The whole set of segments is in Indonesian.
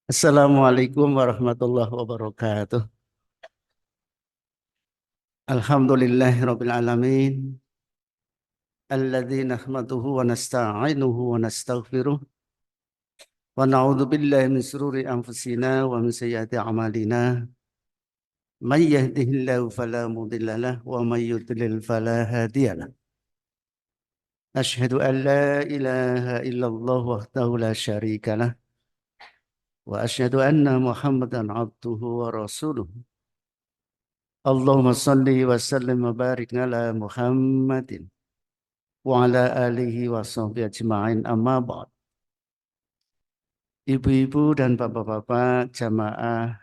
Assalamualaikum warahmatullahi wabarakatuh. Alhamdulillahirabbil alamin. Alladzi nahmaduhu wa nasta'inuhu wa nastaghfiruh wa na'udzu billahi min shururi anfusina wa min sayyiati a'malina. May yahdihillahu fala mudilla lahu wa may yudlil fala hadiyalah. Asyhadu an la ilaha illallah wahdahu la syarika lah wa asyhadu anna Muhammadan abduhu wa rasuluh. Allahumma shalli wa sallim wa barik ala Muhammadin wa ala alihi wa sahbihi ajma'in amma ba'd. Ibu-ibu dan bapak-bapak jamaah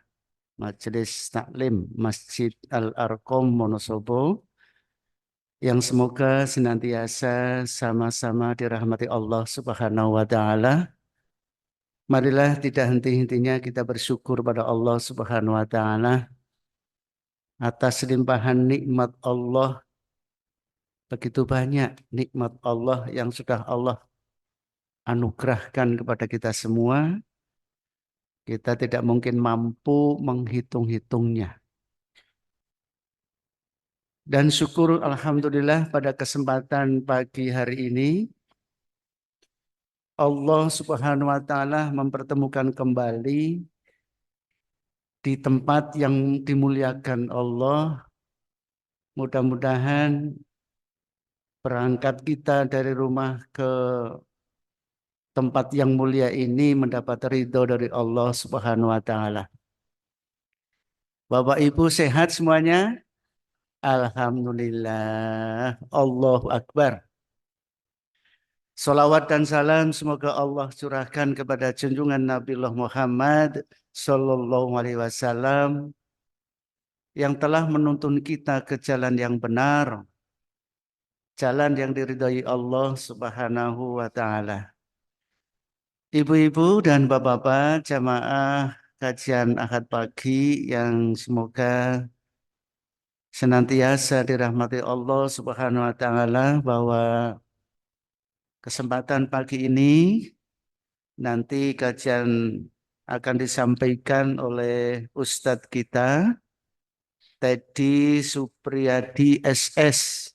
Majelis Taklim Masjid Al-Arqam Wonosobo yang semoga senantiasa sama-sama dirahmati Allah Subhanahu wa taala. Marilah tidak henti-hentinya kita bersyukur pada Allah Subhanahu wa taala atas limpahan nikmat Allah. Begitu banyak nikmat Allah yang sudah Allah anugerahkan kepada kita semua, kita tidak mungkin mampu menghitung-hitungnya. Dan syukur alhamdulillah pada kesempatan pagi hari ini, Allah Subhanahu wa taala mempertemukan kembali di tempat yang dimuliakan Allah. Mudah-mudahan berangkat kita dari rumah ke tempat yang mulia ini mendapat ridho dari Allah Subhanahu wa taala. Bapak Ibu sehat semuanya? Alhamdulillah. Allahu Akbar. Salawat dan salam semoga Allah curahkan kepada junjungan Nabiullah Muhammad Sallallahu Alaihi Wasallam yang telah menuntun kita ke jalan yang benar, jalan yang diridhai Allah Subhanahu wa taala. Ibu-ibu dan bapak-bapak jamaah kajian Ahad pagi yang semoga senantiasa dirahmati Allah Subhanahu wa taala, bahwa kesempatan pagi ini nanti kajian akan disampaikan oleh Ustadz kita Teddy Supriyadi SS,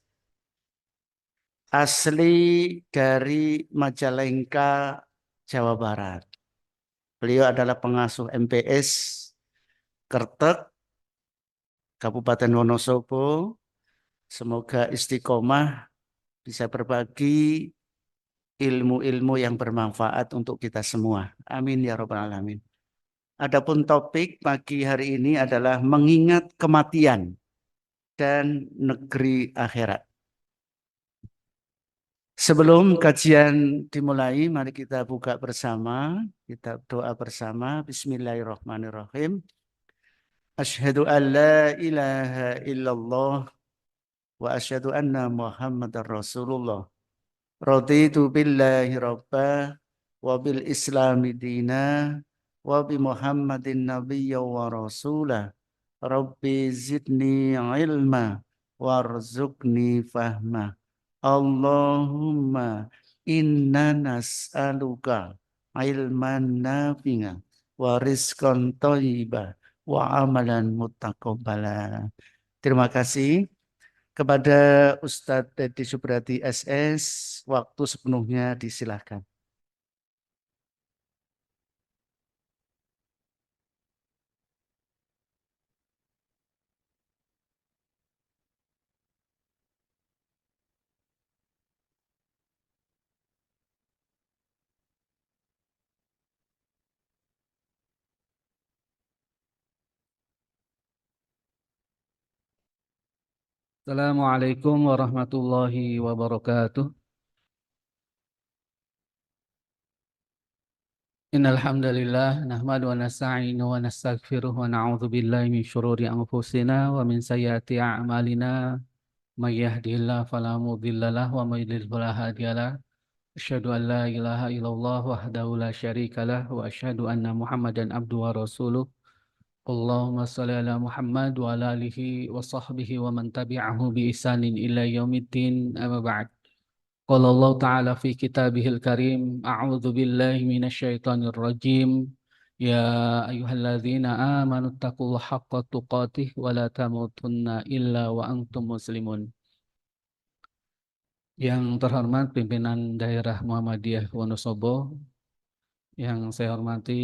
asli dari Majalengka, Jawa Barat. Beliau adalah pengasuh MPS Kertek, Kabupaten Wonosobo. Semoga istiqomah bisa berbagi ilmu-ilmu yang bermanfaat untuk kita semua. Amin ya rabbal alamin. Adapun topik pagi hari ini adalah mengingat kematian dan negeri akhirat. Sebelum kajian dimulai, mari kita buka bersama, kita doa bersama. Bismillahirrahmanirrahim. Asyhadu an la ilaha illallah wa asyhadu anna Muhammadar Rasulullah. Raditu billahi rabba wa bil islami dina wa bi Muhammadin nabiyya wa rasulah. Rabbi zidni ilma warzuqni fahma. Allahumma inna nas'aluka ilman nafi'a wa rizqan thayyibah wa amalan muttaqabbala. Terima kasih kepada Ustadz Teddy Supriyadi SS. Waktu sepenuhnya disilahkan. Assalamualaikum warahmatullahi wabarakatuh. Innal hamdalillah nahmadu wa nasta'inu wa nastaghfiruh wa na'udzu billahi min syururi anfusina wa min sayyiati a'malina. May yahdihillahu fala mudhillalah wa may yudlil fala hadiyalah. Asyhadu an la ilaha illallah wahdahu la syarikalah wa asyhadu anna Muhammadan abduhu wa rasuluh. Allahumma shalli ala Muhammad wa ala alihi wa sahbihi wa man tabi'ahu bi ihsanin ila yaumiddin, amma ba'd. Qala Allah Ta'ala fi kitabihil karim, a'udzu billahi minasyaitonir rajim. Ya ayyuhalladzina amanu taqullaha haqqa tuqatih wa la tamutunna illa wa antum muslimun. Yang terhormat pimpinan daerah Muhammadiyah Wonosobo, yang saya hormati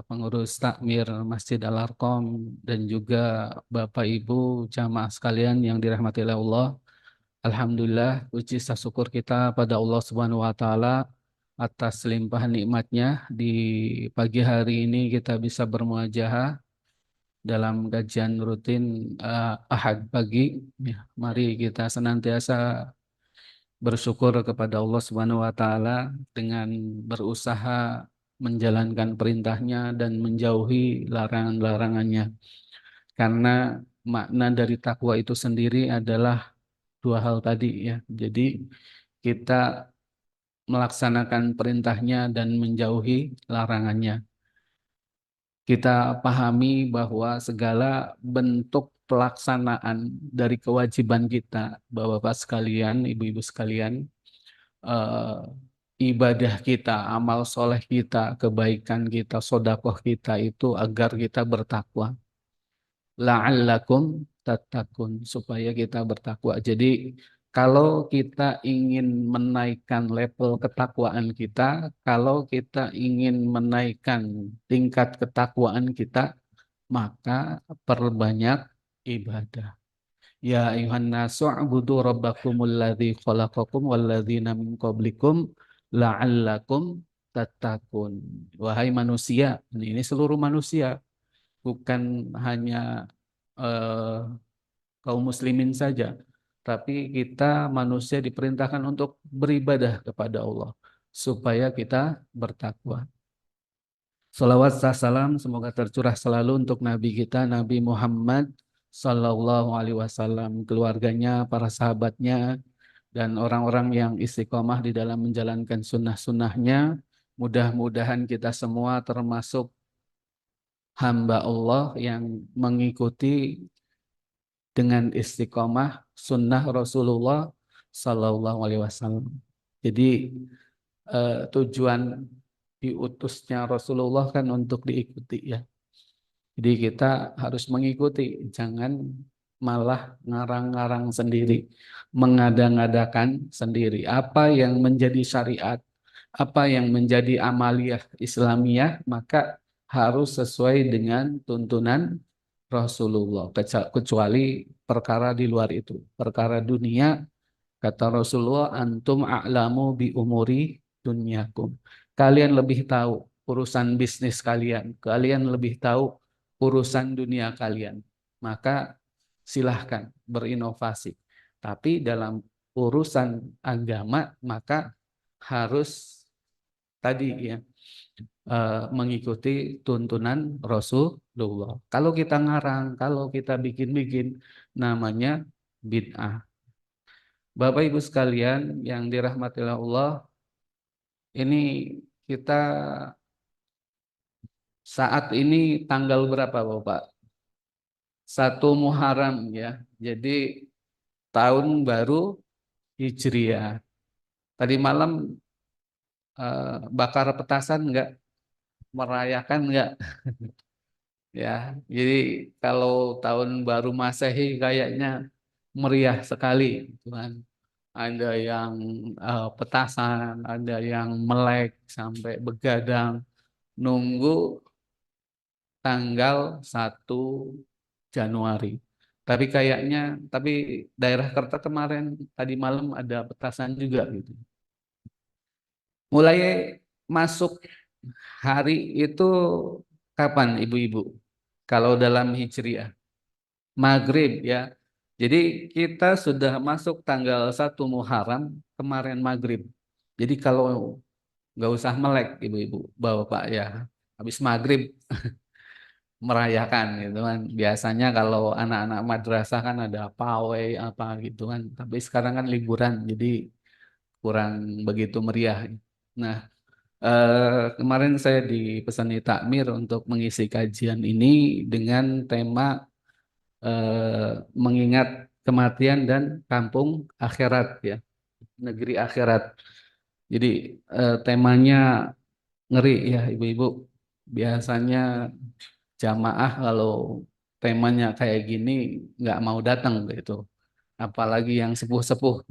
pengurus takmir Masjid Al-Arqam dan juga Bapak Ibu jamaah sekalian yang dirahmati oleh Allah. Alhamdulillah, puji syukur kita pada Allah Subhanahu wa taala atas limpahan nikmatnya di pagi hari ini kita bisa bermuajahah dalam kajian rutin Ahad pagi. Ya, mari kita senantiasa bersyukur kepada Allah Subhanahu wa taala dengan berusaha menjalankan perintahnya dan menjauhi larangan-larangannya. Karena makna dari takwa itu sendiri adalah dua hal tadi ya. Jadi kita melaksanakan perintahnya dan menjauhi larangannya. Kita pahami bahwa segala bentuk pelaksanaan dari kewajiban kita, Bapak-bapak sekalian, ibu-ibu sekalian, eh, ibadah kita, amal soleh kita, kebaikan kita, sodakoh kita itu agar kita bertakwa. La'allakum tattaqun, supaya kita bertakwa. Jadi kalau kita ingin menaikkan level ketakwaan kita, kalau kita ingin menaikkan tingkat ketakwaan kita, maka perbanyak ibadah. Ya ayuhan nasu a'budu rabbakumul ladzi khalaqakum wal ladzina min qablikum la'allakum tattaqun. Wahai manusia, ini seluruh manusia, bukan hanya eh, kaum muslimin saja, tapi kita manusia diperintahkan untuk beribadah kepada Allah supaya kita bertakwa. Salawat salam semoga tercurah selalu untuk Nabi kita Nabi Muhammad Sallallahu Alaihi Wasallam, keluarganya, para sahabatnya, dan orang-orang yang istiqomah di dalam menjalankan sunnah-sunnahnya. Mudah-mudahan kita semua termasuk hamba Allah yang mengikuti dengan istiqomah sunnah Rasulullah Sallallahu Alaihi Wasallam. Jadi tujuan diutusnya Rasulullah kan untuk diikuti ya. Jadi kita harus mengikuti, jangan malah ngarang-ngarang sendiri, mengada-ngadakan sendiri. Apa yang menjadi syariat, apa yang menjadi amaliyah Islamiyah, maka harus sesuai dengan tuntunan Rasulullah. Kecuali perkara di luar itu, perkara dunia. Kata Rasulullah, antum a'lamu bi umuri dunyakum. Kalian lebih tahu urusan bisnis kalian. Kalian lebih tahu urusan dunia kalian. Maka silahkan berinovasi. Tapi dalam urusan agama, maka harus tadi ya mengikuti tuntunan Rasulullah. Kalau kita ngarang, kalau kita bikin-bikin, namanya bid'ah. Bapak Ibu sekalian yang dirahmati Allah, ini kita saat ini tanggal berapa Bapak? 1 Muharram ya. Jadi tahun baru Hijriah. Tadi malam bakar petasan enggak? Merayakan enggak? Ya. Jadi kalau tahun baru Masehi kayaknya meriah sekali, Tuhan. Ada yang petasan, ada yang melek sampai begadang, nunggu tanggal 1 Januari. Tapi kayaknya, tapi daerah Kerta kemarin tadi malam ada petasan juga gitu. Mulai masuk hari itu kapan ibu-ibu? Kalau dalam Hijriah, Maghrib ya. Jadi kita sudah masuk tanggal 1 Muharram kemarin Maghrib. Jadi kalau nggak usah melek ibu-ibu, bapak ya, habis Maghrib merayakan gitu kan. Biasanya kalau anak-anak madrasah kan ada pawai apa gitu kan. Tapi sekarang kan liburan jadi kurang begitu meriah. Nah, kemarin saya dipesani takmir untuk mengisi kajian ini dengan tema mengingat kematian dan kampung akhirat ya, negeri akhirat. Jadi temanya ngeri ya ibu-ibu. Biasanya jamaah kalau temanya kayak gini nggak mau datang gitu. Apalagi yang sepuh-sepuh.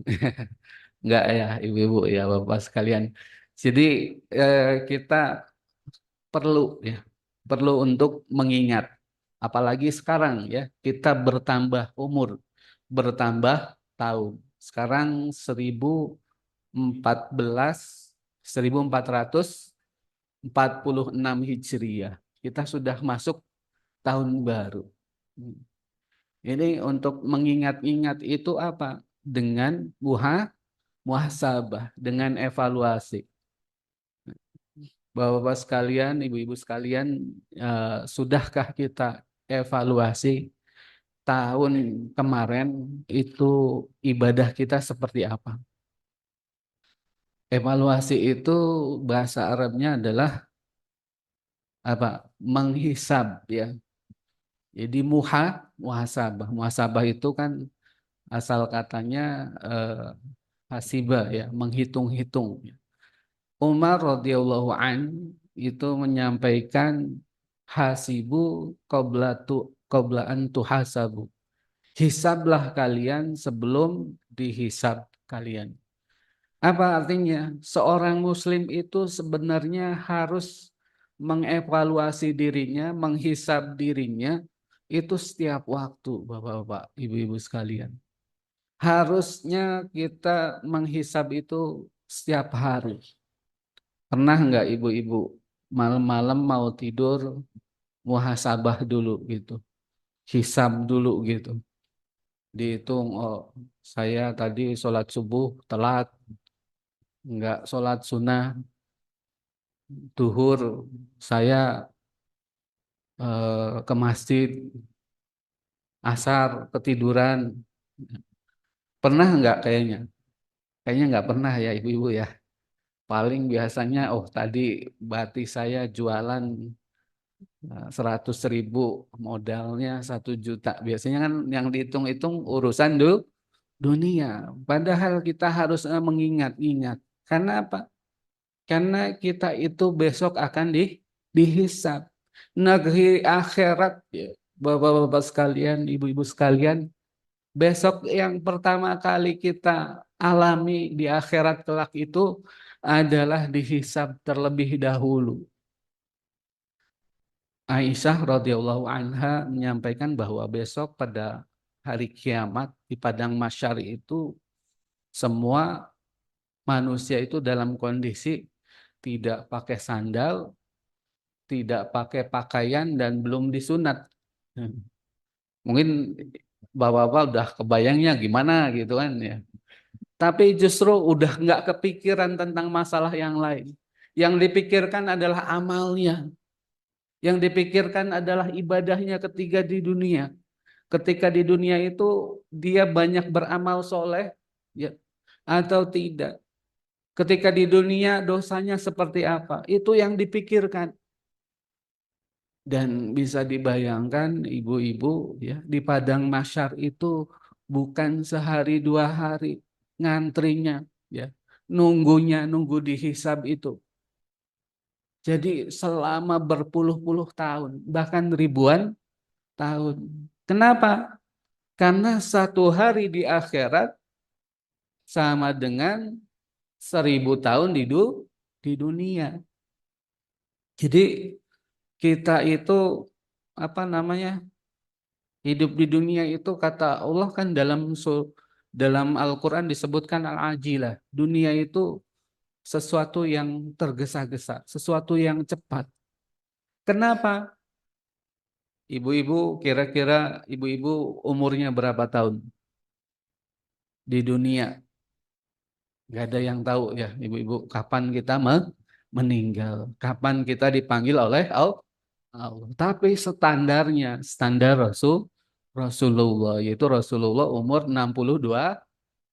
Nggak ya, ibu-ibu ya, bapak sekalian. Jadi kita perlu ya, perlu untuk mengingat. Apalagi sekarang ya, kita bertambah umur, bertambah tahun. Sekarang 1014, 1446 Hijriah. Kita sudah masuk tahun baru. Ini untuk mengingat-ingat itu apa? Dengan muhasabah, dengan evaluasi. Bapak-bapak sekalian, ibu-ibu sekalian, sudahkah kita evaluasi tahun kemarin itu ibadah kita seperti apa? Evaluasi itu bahasa Arabnya adalah apa? Menghisab ya. Jadi muhasabah. Muhasabah itu kan asal katanya hasibah ya, menghitung-hitung. Umar radhiyallahu an itu menyampaikan hasibu qabla an tuhasabu. Hisablah kalian sebelum dihisab kalian. Apa artinya? Seorang muslim itu sebenarnya harus mengevaluasi dirinya, menghisab dirinya itu setiap waktu, Bapak-bapak, Ibu-ibu sekalian. Harusnya kita menghisab itu setiap hari. Pernah nggak ibu-ibu malam-malam mau tidur muhasabah dulu gitu, hisab dulu gitu, dihitung oh saya tadi sholat subuh telat, nggak sholat sunnah, duhur saya ke masjid, asar ketiduran, pernah nggak kayaknya? Kayaknya nggak pernah ya ibu-ibu ya. Paling biasanya oh tadi berarti saya jualan 100.000 modalnya 1 juta. Biasanya kan yang dihitung-hitung urusan dunia. Padahal kita harus mengingat-ingat. Karena apa? Karena kita itu besok akan dihisab. Negeri akhirat, ya, bapak-bapak sekalian, ibu-ibu sekalian, besok yang pertama kali kita alami di akhirat kelak itu adalah dihisab terlebih dahulu. Aisyah radhiyallahu anha menyampaikan bahwa besok pada hari kiamat di padang mahsyar itu semua manusia itu dalam kondisi tidak pakai sandal, tidak pakai pakaian dan belum disunat. Mungkin bapak-bapak udah kebayangnya gimana gitu kan ya. Tapi justru udah nggak kepikiran tentang masalah yang lain. Yang dipikirkan adalah amalnya. Yang dipikirkan adalah ibadahnya ketika di dunia. Ketika di dunia itu dia banyak beramal soleh ya, atau tidak. Ketika di dunia dosanya seperti apa. Itu yang dipikirkan. Dan bisa dibayangkan ibu-ibu ya di padang mahsyar itu bukan sehari 2 hari ngantrinya ya. Nunggu dihisab itu. Jadi selama berpuluh-puluh tahun, bahkan ribuan tahun. Kenapa? Karena 1 hari di akhirat sama dengan 1000 tahun di dunia. Jadi kita itu apa namanya hidup di dunia itu kata Allah kan dalam Al-Quran disebutkan al-ajilah. Dunia itu sesuatu yang tergesa-gesa, sesuatu yang cepat. Kenapa? Ibu-ibu kira-kira ibu-ibu umurnya berapa tahun di dunia? Gak ada yang tahu ya ibu-ibu kapan kita meninggal, kapan kita dipanggil oleh Allah. Tapi standar Rasulullah yaitu Rasulullah umur 62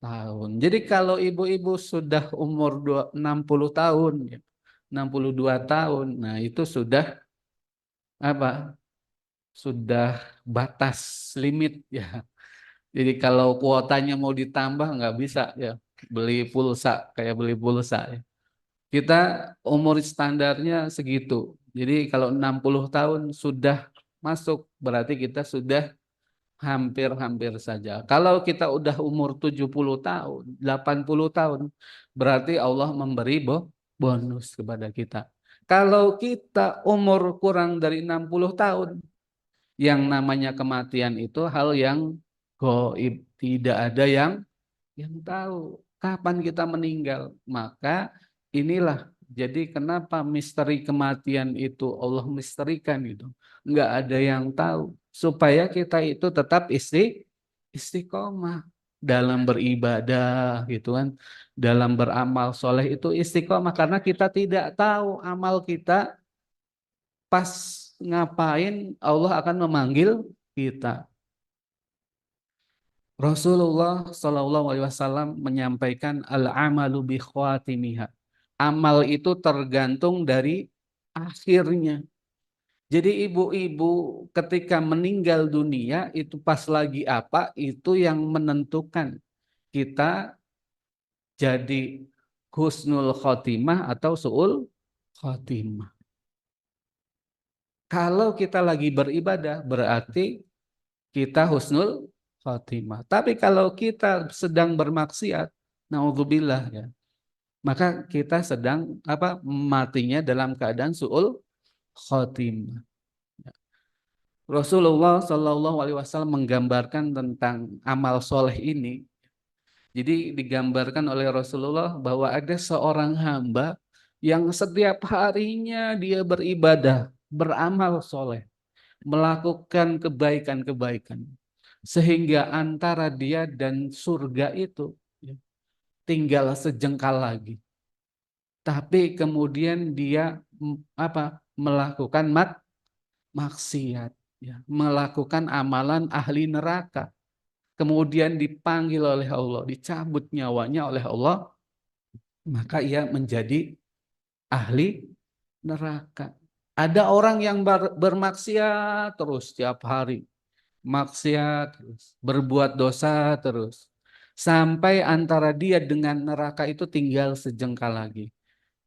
tahun. Jadi kalau ibu-ibu sudah umur 60 tahun, ya, 62 tahun, nah itu sudah apa? Sudah batas limit ya. Jadi kalau kuotanya mau ditambah nggak bisa ya, beli pulsa kayak beli pulsa ya. Kita umur standarnya segitu. Jadi kalau 60 tahun sudah masuk, berarti kita sudah hampir-hampir saja. Kalau kita udah umur 70 tahun, 80 tahun, berarti Allah memberi bonus kepada kita. Kalau kita umur kurang dari 60 tahun, yang namanya kematian itu hal yang gaib, tidak ada yang tahu kapan kita meninggal. Maka inilah jadi kenapa misteri kematian itu Allah misterikan itu. Enggak ada yang tahu supaya kita itu tetap istiqomah dalam beribadah gitu kan. Dalam beramal soleh itu istiqomah karena kita tidak tahu amal kita pas ngapain Allah akan memanggil kita. Rasulullah Shallallahu Alaihi Wasallam menyampaikan al-amalu bi khawatimiha. Amal itu tergantung dari akhirnya. Jadi ibu-ibu ketika meninggal dunia itu pas lagi apa itu yang menentukan kita jadi husnul khotimah atau su'ul khotimah. Kalau kita lagi beribadah berarti kita husnul khotimah. Tapi kalau kita sedang bermaksiat, naudzubillah ya, maka kita sedang matinya dalam keadaan su'ul khotimah. Rasulullah Shallallahu Alaihi Wasallam menggambarkan tentang amal soleh ini. Jadi digambarkan oleh Rasulullah bahwa ada seorang hamba yang setiap harinya dia beribadah, beramal soleh, melakukan kebaikan-kebaikan. Sehingga antara dia dan surga itu ya, tinggal sejengkal lagi. Tapi kemudian dia melakukan maksiat, ya, melakukan amalan ahli neraka. Kemudian dipanggil oleh Allah, dicabut nyawanya oleh Allah, maka ia menjadi ahli neraka. Ada orang yang bermaksiat terus setiap hari, maksiat terus, berbuat dosa terus, sampai antara dia dengan neraka itu tinggal sejengkal lagi.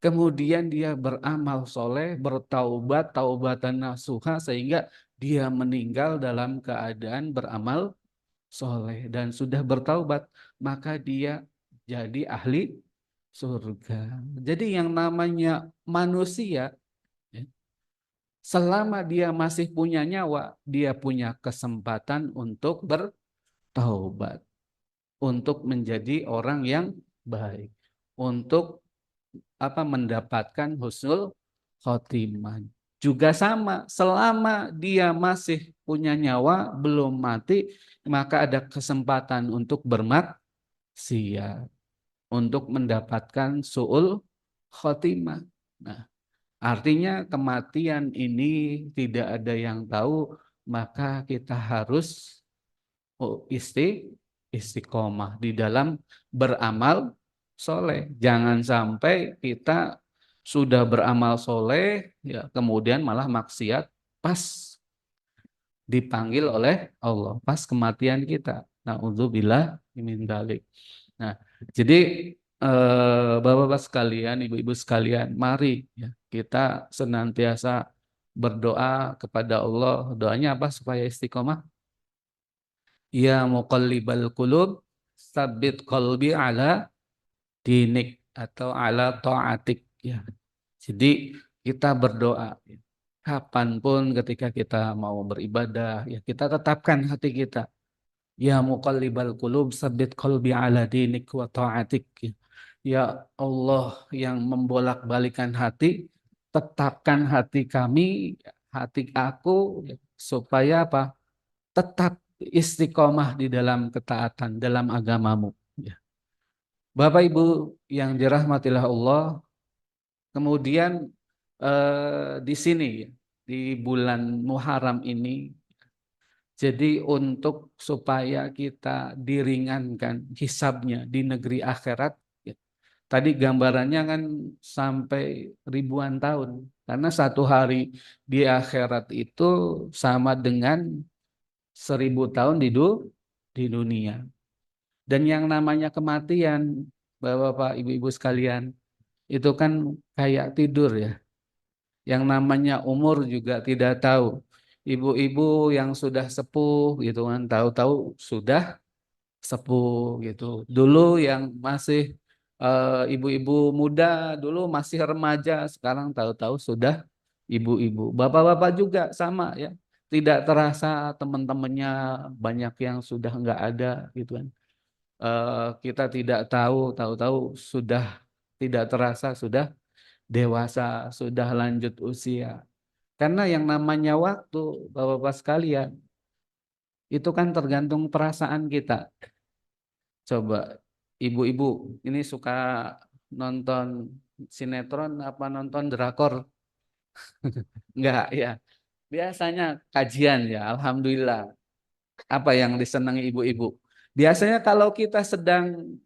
Kemudian dia beramal soleh, bertaubat, taubatan nasuha, sehingga dia meninggal dalam keadaan beramal soleh dan sudah bertaubat, maka dia jadi ahli surga. Jadi yang namanya manusia, ya, selama dia masih punya nyawa, dia punya kesempatan untuk bertaubat, untuk menjadi orang yang baik, untuk mendapatkan husnul khotimah. Juga sama, selama dia masih punya nyawa, belum mati, maka ada kesempatan untuk bermaksiat, untuk mendapatkan su'ul khotimah. Nah, artinya kematian ini tidak ada yang tahu, maka kita harus istiqomah di dalam beramal soleh. Jangan sampai kita sudah beramal soleh, ya kemudian malah maksiat pas dipanggil oleh Allah, pas kematian kita. Na'udzubillah min dzalik. Nah, jadi bapak-bapak sekalian, ibu-ibu sekalian, mari ya, kita senantiasa berdoa kepada Allah. Doanya apa supaya istiqomah? Ya muqallibal qulub, tsabbit qalbi ala dinik atau ala ta'atik ya. Jadi kita berdoa ya. Kapanpun ketika kita mau beribadah ya kita tetapkan hati kita. Ya muqallibal qulub, tsabbit qalbi ala dinik wa ta'atik ya. Ya Allah yang membolak-balikan hati, tetapkan hati kami, hati aku ya, supaya apa? Tetap istiqomah di dalam ketaatan dalam agamamu. Ya. Bapak Ibu yang dirahmatilah Allah, kemudian di sini di bulan Muharram ini, jadi untuk supaya kita diringankan hisabnya di negeri akhirat, ya, tadi gambarannya kan sampai ribuan tahun, karena satu hari di akhirat itu sama dengan 1000 tahun di dunia. Dan yang namanya kematian, Bapak-bapak, ibu-ibu sekalian, itu kan kayak tidur ya. Yang namanya umur juga tidak tahu. Ibu-ibu yang sudah sepuh gitu kan, tahu-tahu sudah sepuh gitu. Dulu yang masih ibu-ibu muda, dulu masih remaja, sekarang tahu-tahu sudah ibu-ibu. Bapak-bapak juga sama ya. Tidak terasa teman-temannya banyak yang sudah nggak ada gitu kan. Kita tidak tahu, tahu-tahu sudah tidak terasa sudah dewasa, sudah lanjut usia. Karena yang namanya waktu, Bapak-bapak sekalian, itu kan tergantung perasaan kita. Coba ibu-ibu ini suka nonton sinetron apa nonton drakor? Enggak ya. Biasanya kajian ya, alhamdulillah. Apa yang disenangi ibu-ibu? Biasanya kalau kita sedang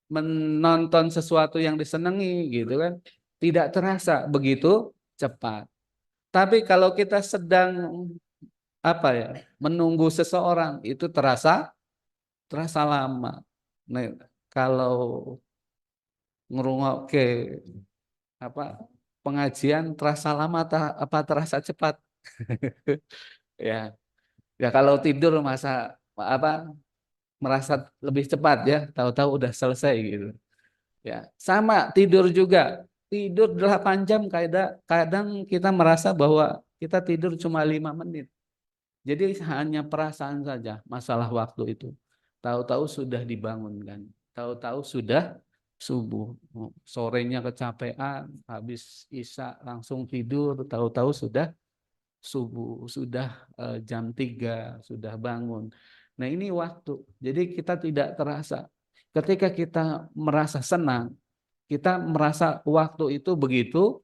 menonton sesuatu yang disenangi gitu kan, tidak terasa begitu cepat. Tapi kalau kita sedang apa ya, menunggu seseorang itu terasa lama. Nah, kalau ngerungokke apa pengajian terasa lama apa terasa cepat? Ya, ya kalau tidur masa apa merasa lebih cepat ya, tahu-tahu udah selesai gitu. Ya, sama tidur juga. Tidur 8 jam kadang kadang kita merasa bahwa kita tidur cuma 5 menit. Jadi hanya perasaan saja masalah waktu itu. Tahu-tahu sudah dibangunkan. Tahu-tahu sudah subuh. Sorenya kecapean, habis isya langsung tidur. Tahu-tahu sudah subuh, sudah jam 3 sudah bangun. Nah ini waktu. Jadi kita tidak terasa. Ketika kita merasa senang, kita merasa waktu itu begitu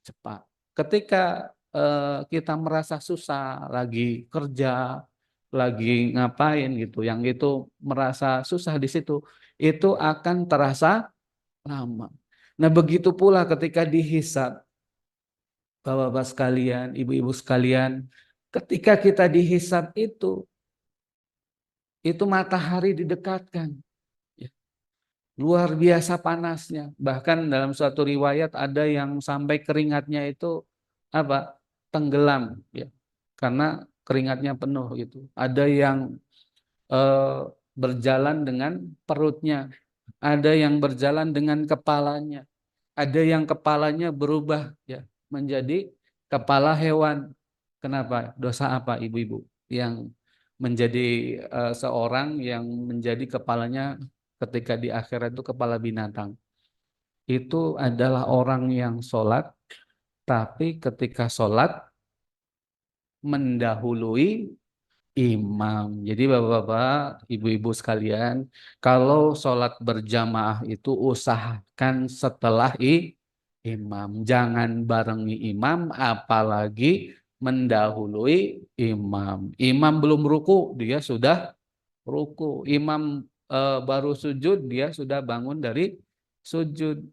cepat. Ketika kita merasa susah, lagi kerja, lagi ngapain gitu, yang itu merasa susah di situ, itu akan terasa lama. Nah, begitu pula ketika dihisab, bapak-bapak sekalian, ibu-ibu sekalian, ketika kita dihisab itu matahari didekatkan. Ya, luar biasa panasnya. Bahkan dalam suatu riwayat ada yang sampai keringatnya itu apa? Tenggelam ya. Karena keringatnya penuh gitu. Ada yang eh, berjalan dengan perutnya, ada yang berjalan dengan kepalanya, ada yang kepalanya berubah ya menjadi kepala hewan. Kenapa? Dosa apa ibu-ibu yang menjadi seorang yang menjadi kepalanya ketika di akhirat itu kepala binatang. Itu adalah orang yang sholat, tapi ketika sholat mendahului imam. Jadi bapak-bapak, ibu-ibu sekalian, kalau sholat berjamaah itu usahakan setelah imam. Jangan barengi imam, apalagi mendahului imam. Imam belum ruku, dia sudah ruku. Imam baru sujud, dia sudah bangun dari sujud.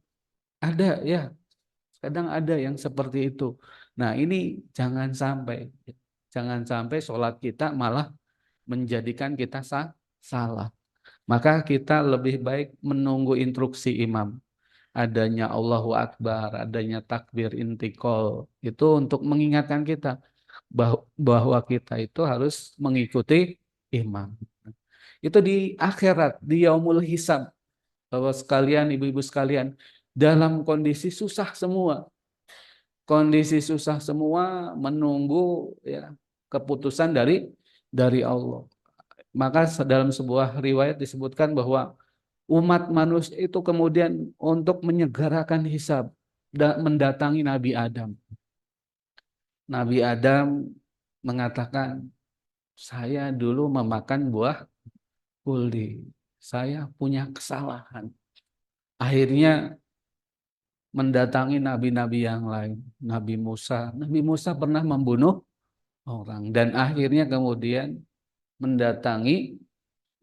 Ada ya, kadang ada yang seperti itu. Nah ini jangan sampai. Jangan sampai sholat kita malah menjadikan kita salah. Maka kita lebih baik menunggu instruksi imam. Adanya Allahu Akbar, adanya takbir intikal. Itu untuk mengingatkan kita bahwa kita itu harus mengikuti imam. Itu di akhirat, di yaumul hisab. Bapak sekalian, ibu-ibu sekalian, dalam kondisi susah semua. Kondisi susah semua menunggu ya keputusan dari Allah. Maka dalam sebuah riwayat disebutkan bahwa umat manusia itu kemudian untuk menyegerakan hisab dan mendatangi Nabi Adam. Nabi Adam mengatakan, saya dulu memakan buah kuldi. Saya punya kesalahan. Akhirnya mendatangi nabi-nabi yang lain. Nabi Musa. Nabi Musa pernah membunuh orang. Dan akhirnya kemudian mendatangi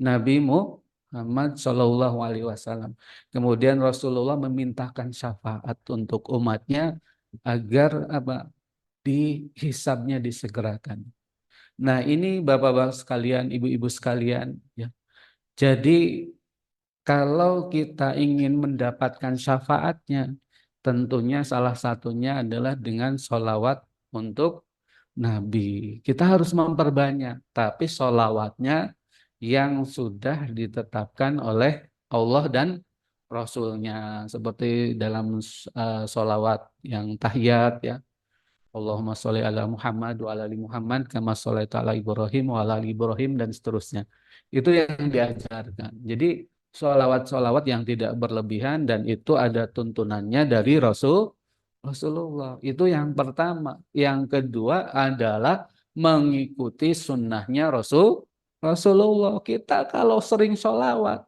Nabi Muhammad Shallallahu Alaihi Wasallam. Kemudian Rasulullah memintakan syafaat untuk umatnya agar apa dihisabnya disegerakan. Nah ini bapak-bapak sekalian, ibu-ibu sekalian, ya. Jadi kalau kita ingin mendapatkan syafaatnya, Tentunya salah satunya adalah dengan sholawat untuk Nabi. Kita harus memperbanyak, tapi sholawatnya yang sudah ditetapkan oleh Allah dan Rasulnya. Seperti dalam sholawat yang tahiyat ya. Allahumma sholli ala Muhammad wa ala ali Muhammad kama sholaita ala Ibrahim wa ala ali Ibrahim dan seterusnya. Itu yang diajarkan. Jadi sholawat-sholawat yang tidak berlebihan dan itu ada tuntunannya dari Rasulullah. Itu yang pertama. Yang kedua adalah mengikuti sunnahnya Rasulullah. Kita kalau sering sholawat,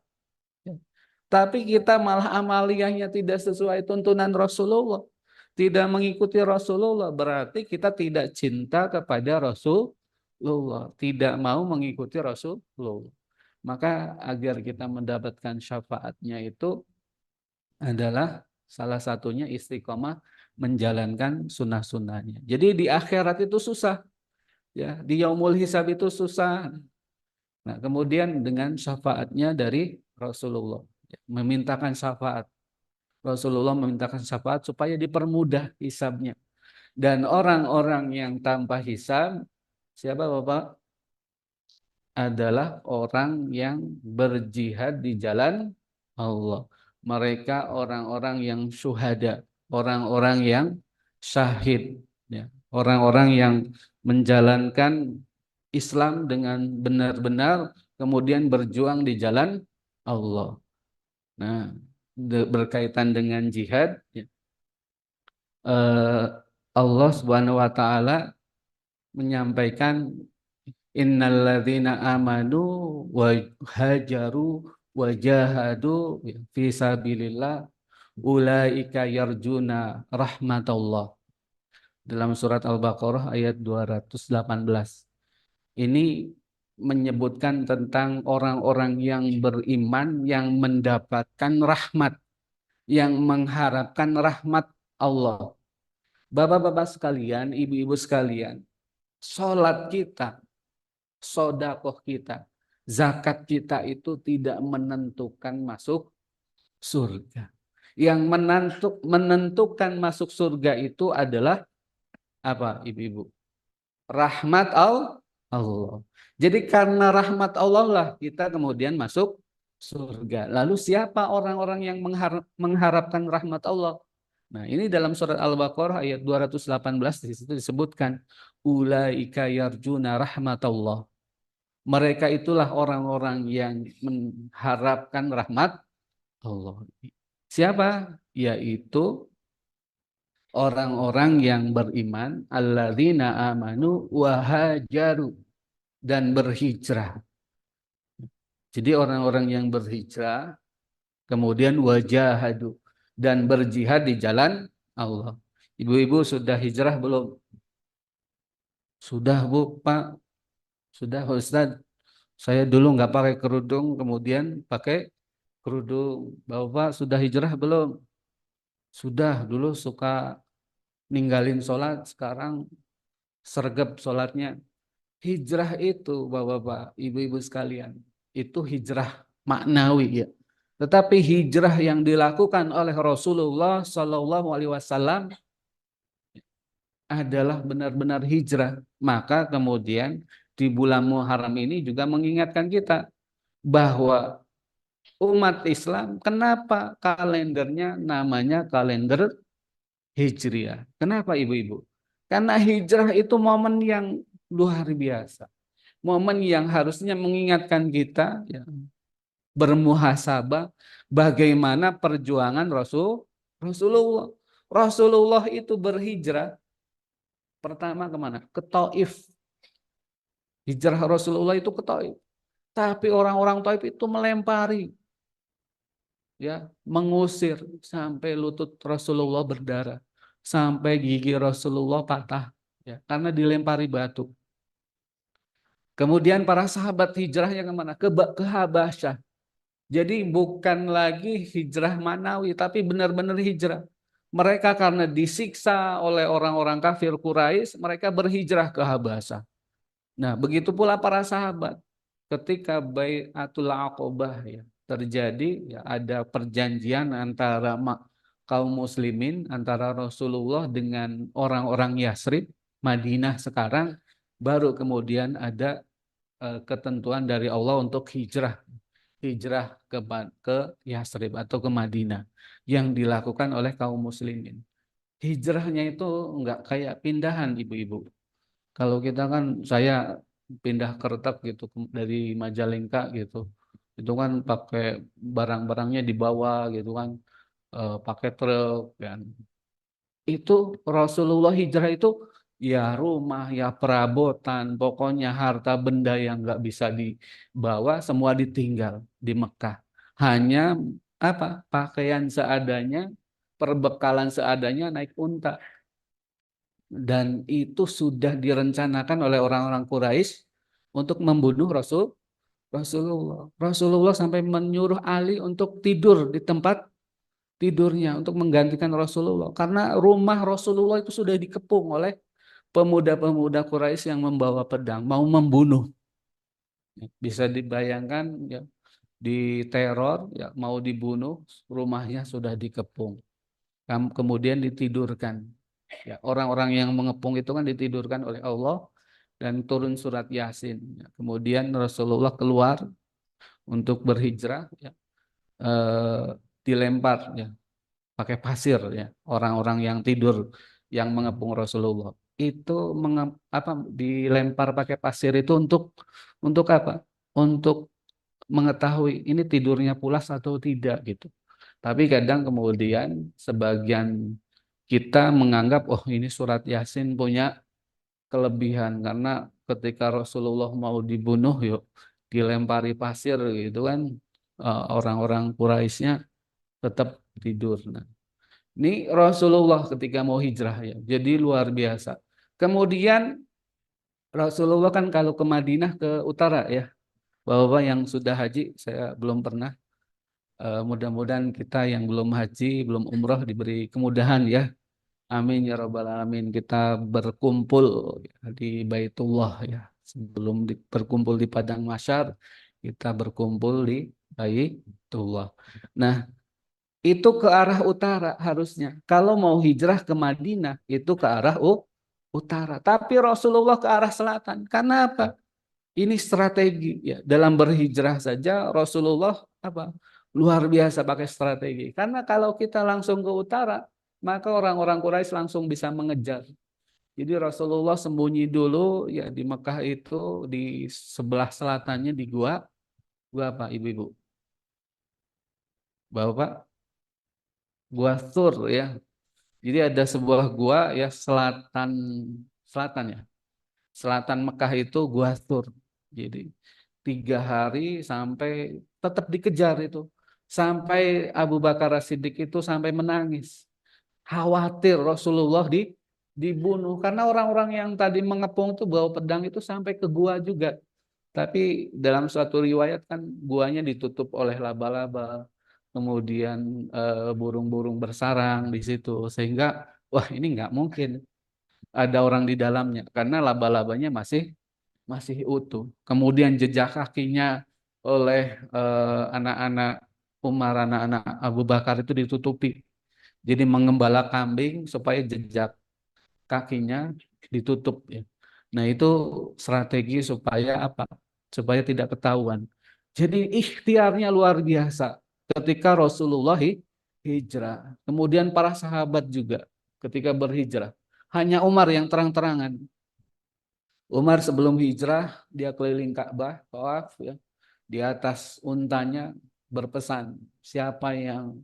tapi kita malah amaliyahnya tidak sesuai tuntunan Rasulullah, tidak mengikuti Rasulullah, berarti kita tidak cinta kepada Rasulullah, tidak mau mengikuti Rasulullah. Maka agar kita mendapatkan syafaatnya itu adalah salah satunya istiqomah menjalankan sunnah-sunnahnya. Jadi di akhirat itu susah, ya di yaumul hisab itu susah. Nah, kemudian dengan syafaatnya dari Rasulullah, memintakan syafaat. Rasulullah memintakan syafaat supaya dipermudah hisabnya. Dan orang-orang yang tanpa hisab, siapa Bapak? Adalah orang yang berjihad di jalan Allah. Mereka orang-orang yang syuhada, orang-orang yang syahid, ya. Orang-orang yang menjalankan Islam dengan benar-benar, kemudian berjuang di jalan Allah. Nah, berkaitan dengan jihad, ya, Allah Subhanahu wa taala menyampaikan innalladzina amanu wa hajaru wa jahadu fi sabilillah ulaika yarjuna rahmatullah. Dalam surat Al-Baqarah ayat 218. Ini menyebutkan tentang orang-orang yang beriman yang mendapatkan rahmat, yang mengharapkan rahmat Allah. Bapak-bapak sekalian, ibu-ibu sekalian, sholat kita, sodakoh kita, zakat kita itu tidak menentukan masuk surga. Yang menentukan masuk surga itu adalah apa, ibu-ibu? Rahmat Allah. Jadi karena rahmat Allah lah kita kemudian masuk surga. Lalu siapa orang-orang yang mengharapkan rahmat Allah? Nah, ini dalam surat Al-Baqarah ayat 218 di situ disebutkan ulaika yarjuna rahmatullah. Mereka itulah orang-orang yang mengharapkan rahmat Allah. Siapa? Yaitu orang-orang yang beriman, alladzina amanu wa hajaru, dan berhijrah. Jadi orang-orang yang berhijrah kemudian wajahadu, dan berjihad di jalan Allah. Ibu-ibu sudah hijrah belum? Sudah Bu, Pak. Sudah Ustaz. Saya dulu nggak pakai kerudung, kemudian pakai kerudung. Bapak sudah hijrah belum? Sudah, dulu suka ninggalin sholat, sekarang sergap sholatnya. Hijrah itu Bapak-bapak, ibu-ibu sekalian, itu hijrah maknawi ya. Tetapi hijrah yang dilakukan oleh Rasulullah Shallallahu Alaihi Wasallam adalah benar-benar hijrah. Maka kemudian di bulan Muharram ini juga mengingatkan kita bahwa umat Islam, kenapa kalendernya namanya kalender Hijriah? Kenapa ibu-ibu? Karena hijrah itu momen yang luar biasa. Momen yang harusnya mengingatkan kita ya, bermuhasabah bagaimana perjuangan Rasulullah. Rasulullah itu berhijrah pertama kemana? Ke Taif. Hijrah Rasulullah itu ke Taif. Tapi orang-orang Taif itu melempari, ya, mengusir sampai lutut Rasulullah berdarah, sampai gigi Rasulullah patah, ya, karena dilempari batu. Kemudian para sahabat hijrahnya kemana? Ke Habasyah. Jadi bukan lagi hijrah manawi, tapi benar-benar hijrah. Mereka karena disiksa oleh orang-orang kafir Quraisy, mereka berhijrah ke Habasyah. Nah, begitu pula para sahabat. Ketika Bai'atul Aqobah ya terjadi, ya ada perjanjian antara kaum muslimin antara Rasulullah dengan orang-orang Yasrib, Madinah sekarang, baru kemudian ada ketentuan dari Allah untuk hijrah ke Yasrib atau ke Madinah yang dilakukan oleh kaum muslimin. Hijrahnya itu enggak kayak pindahan ibu-ibu. Kalau kita kan saya pindah kertak gitu dari Majalengka gitu. Itu kan pakai barang-barangnya dibawa gitu kan, pakai truk kan. Itu Rasulullah hijrah itu ya rumah, ya perabotan, pokoknya harta benda yang nggak bisa dibawa semua ditinggal di Mekah. Hanya apa? Pakaian seadanya, perbekalan seadanya naik unta. Dan itu sudah direncanakan oleh orang-orang Quraisy untuk membunuh Rasulullah. Rasulullah sampai menyuruh Ali untuk tidur di tempat tidurnya untuk menggantikan Rasulullah karena rumah Rasulullah itu sudah dikepung oleh pemuda-pemuda Quraisy yang membawa pedang mau membunuh. Bisa dibayangkan ya, diteror ya, mau dibunuh, rumahnya sudah dikepung. Kemudian ditidurkan. Ya, orang-orang yang mengepung itu kan ditidurkan oleh Allah dan turun surat Yasin. Ya, kemudian Rasulullah keluar untuk berhijrah, ya, eh, dilempar ya pakai pasir ya orang-orang yang tidur yang mengepung Rasulullah itu dilempar pakai pasir itu untuk apa? Untuk mengetahui ini tidurnya pulas atau tidak gitu. Tapi kadang kemudian sebagian kita menganggap oh ini surat Yasin punya kelebihan karena ketika Rasulullah mau dibunuh yuk dilempari pasir gitu kan, orang-orang Quraisynya tetap tidur. Nah, ini Rasulullah ketika mau hijrah ya. Jadi luar biasa. Kemudian Rasulullah kan kalau ke Madinah ke utara ya. Bapak yang sudah haji, saya belum pernah. Mudah-mudahan kita yang belum haji, belum umroh diberi kemudahan ya. Amin ya rabbal alamin. Kita berkumpul ya, di Baitullah ya. Sebelum berkumpul di padang mahsyar, kita berkumpul di Baitullah. Nah, itu ke arah utara harusnya. Kalau mau hijrah ke Madinah itu ke arah utara. Tapi Rasulullah ke arah selatan. Karena apa? Ini strategi ya. Dalam berhijrah saja Rasulullah apa? Luar biasa pakai strategi. Karena kalau kita langsung ke utara, maka orang-orang Quraisy langsung bisa mengejar. Jadi Rasulullah sembunyi dulu ya di Mekah itu di sebelah selatannya di gua apa ibu-ibu? Bapak, gua Thur ya. Jadi ada sebuah gua ya selatan ya. Selatan Mekah itu gua Thur. Jadi 3 hari sampai tetap dikejar itu. Sampai Abu Bakar As-Siddiq itu sampai menangis. Khawatir Rasulullah dibunuh. Karena orang-orang yang tadi mengepung itu bawa pedang itu sampai ke gua juga. Tapi dalam suatu riwayat kan guanya ditutup oleh laba-laba, kemudian burung-burung bersarang di situ, sehingga wah ini nggak mungkin ada orang di dalamnya karena laba-labanya masih masih utuh. Kemudian jejak kakinya oleh anak-anak Umar, anak-anak Abu Bakar itu ditutupi. Jadi mengembala kambing supaya jejak kakinya ditutup ya. Nah, itu strategi supaya apa? Supaya tidak ketahuan. Jadi ikhtiarnya luar biasa ketika Rasulullah hijrah. Kemudian para sahabat juga ketika berhijrah. Hanya Umar yang terang-terangan. Umar sebelum hijrah dia keliling Ka'bah, tawaf ya. Di atas untanya berpesan, siapa yang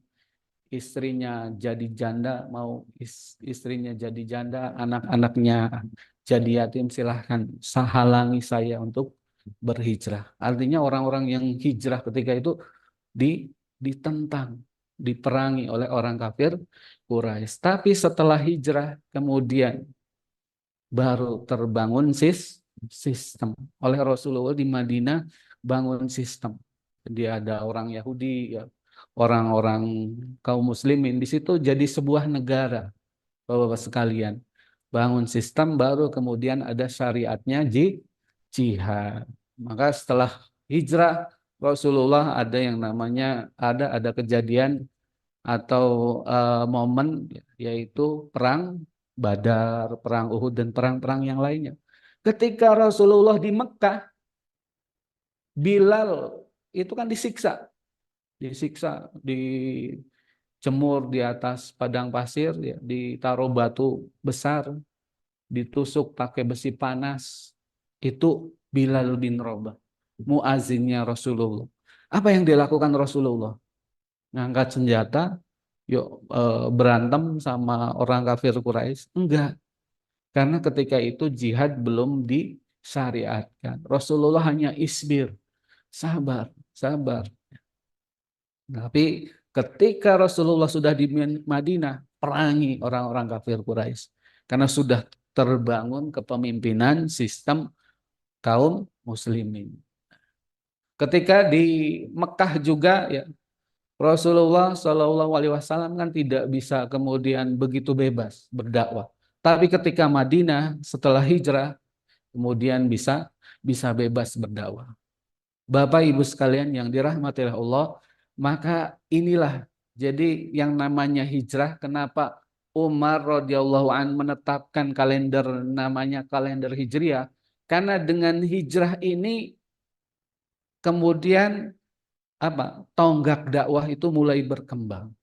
istrinya jadi janda, mau istrinya jadi janda, anak-anaknya jadi yatim, silahkan halangi saya untuk berhijrah. Artinya orang-orang yang hijrah ketika itu ditentang, diperangi oleh orang kafir Quraisy. Tapi setelah hijrah kemudian baru terbangun sistem oleh Rasulullah di Madinah, bangun sistem. Jadi ada orang Yahudi ya, orang-orang kaum muslimin di situ jadi sebuah negara. Bapak-bapak sekalian, bangun sistem baru kemudian ada syariatnya jihad. Maka setelah hijrah Rasulullah ada yang namanya ada kejadian atau momen yaitu perang Badar, perang Uhud dan perang-perang yang lainnya. Ketika Rasulullah di Mekah, Bilal itu kan disiksa, dijemur di atas padang pasir, ya, ditaruh batu besar, ditusuk pakai besi panas. Itu Bilal bin Rabah, muazinnya Rasulullah. Apa yang dilakukan Rasulullah? Ngangkat senjata, yuk berantem sama orang kafir Quraisy? Enggak, karena ketika itu jihad belum disyariatkan. Rasulullah hanya isbir, sabar, sabar. Tapi ketika Rasulullah sudah di Madinah, perangi orang-orang kafir Quraisy karena sudah terbangun kepemimpinan sistem kaum muslimin. Ketika di Mekah juga, ya, Rasulullah Shallallahu Alaihi Wasallam kan tidak bisa kemudian begitu bebas berdakwah. Tapi ketika Madinah setelah hijrah kemudian bisa bebas berdakwah. Bapak Ibu sekalian yang dirahmati oleh Allah, maka inilah jadi yang namanya hijrah. Kenapa Umar radhiyallahu an menetapkan kalender namanya kalender Hijriah? Karena dengan hijrah ini kemudian apa? Tonggak dakwah itu mulai berkembang.